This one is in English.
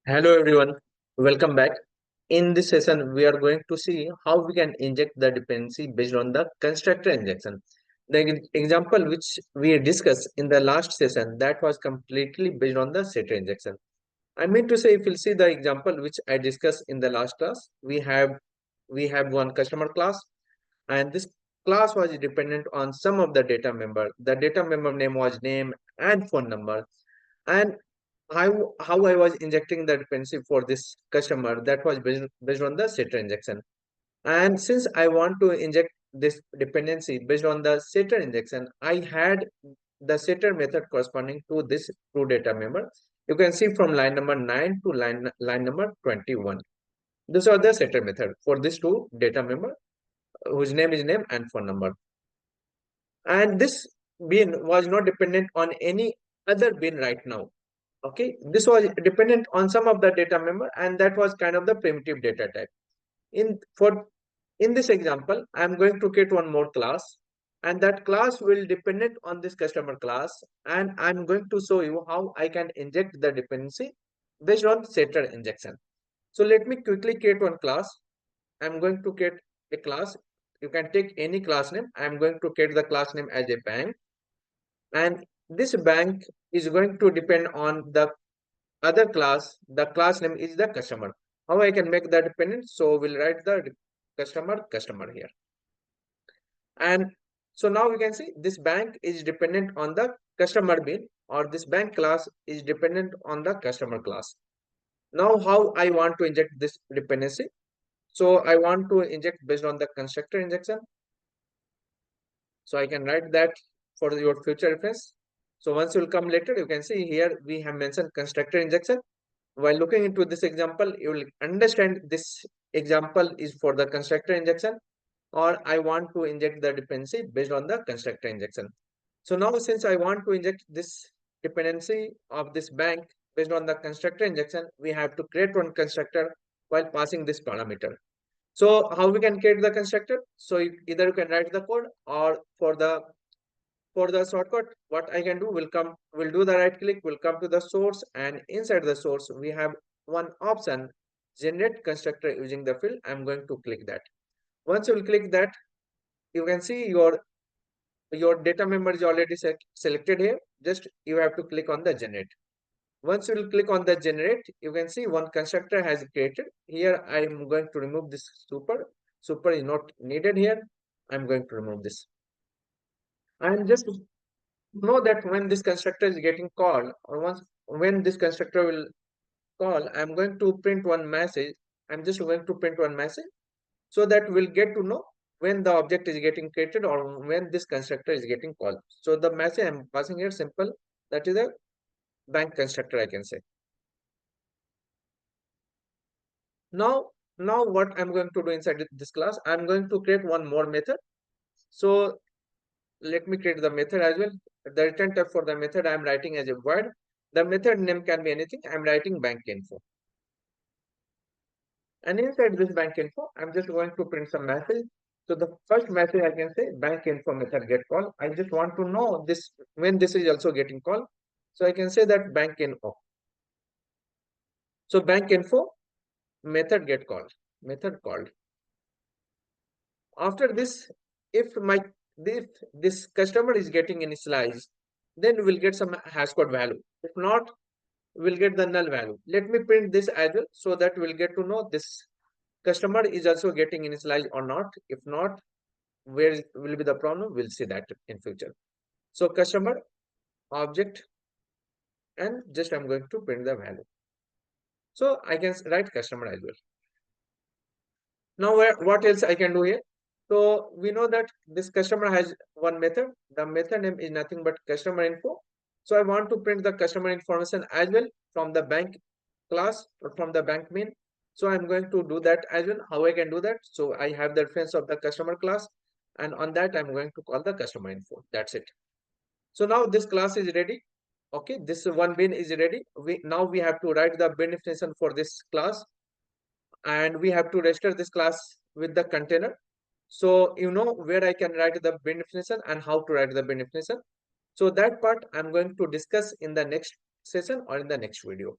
Hello everyone, welcome back. In this session, we are going to see how we can inject the dependency based on the constructor injection. The example which we discussed in the last session that was completely based on the setter injection. I mean to say, if you see the example which I discussed in the last class, we have one customer class, and this class was dependent on some of the data member. The data member name was name and phone number, and how I was injecting the dependency for this customer that was based on the setter injection. And since I want to inject this dependency based on the setter injection, I had the setter method corresponding to this two data member. You can see from line number 9 to line number 21. These are the setter method for these two data member whose name is name and phone number. And this bin was not dependent on any other bin right now. Okay, this was dependent on some of the data member, and that was kind of the primitive data type. In this example, I'm going to create one more class, and that class will dependent on this customer class, and I'm going to show you how I can inject the dependency based on setter injection. So let me quickly create one class. I'm going to create a class. You can take any class name. I'm going to create the class name as a bank, and this bank is going to depend on the other class. The class name is the customer. How I can make that dependent? So we'll write the customer here. And so now we can see this bank is dependent on the customer bin, or this bank class is dependent on the customer class. Now how I want to inject this dependency? So I want to inject based on the constructor injection. So I can write that for your future reference. So once you will come later, you can see here we have mentioned constructor injection. While looking into this example, you will understand this example is for the constructor injection, or I want to inject the dependency based on the constructor injection. So now since I want to inject this dependency of this bank based on the constructor injection, we have to create one constructor while passing this parameter. So how we can create the constructor? So either you can write the code, or for the shortcut, what I can do, we'll do the right click, we'll come to the source, and inside the source, we have one option, generate constructor using the field. I'm going to click that. Once you will click that, you can see your data member is already selected here. Just you have to click on the generate. Once you will click on the generate, you can see one constructor has created. Here, I am going to remove this super. Super is not needed here. I'm going to remove this. And just know that when this constructor is getting called, or once when this constructor will call, I'm going to print one message. I'm just going to print one message so that we'll get to know when the object is getting created or when this constructor is getting called. So the message I'm passing here simple, that is a bank constructor, I can say. Now what I'm going to do inside this class, I'm going to create one more method. So let me create the method as well. The return type for the method I'm writing as a void. The method name can be anything. I'm writing bank info. And inside this bank info, I'm just going to print some message. So the first message I can say bank info method get call. I just want to know this when this is also getting called. So I can say that bank info. So bank info method get called. Method called. After this, if this customer is getting initialized, then we'll get some hash code value. If not, we'll get the null value. Let me print this as well so that we'll get to know this customer is also getting initialized or not. If not, where will be the problem? We'll see that in future. So customer object, and just I'm going to print the value. So I can write customer as well. Now what else I can do here? So we know that this customer has one method. The method name is nothing but customer info. So I want to print the customer information as well from the bank class or from the bank main. So I'm going to do that as well. How I can do that? So I have the reference of the customer class, and on that I'm going to call the customer info. That's it. So now this class is ready. Okay, this one bin is ready. We have to write the bin definition for this class, and we have to register this class with the container. So you know where I can write the bin definition and how to write the bin definition. So that part I'm going to discuss in the next session or in the next video.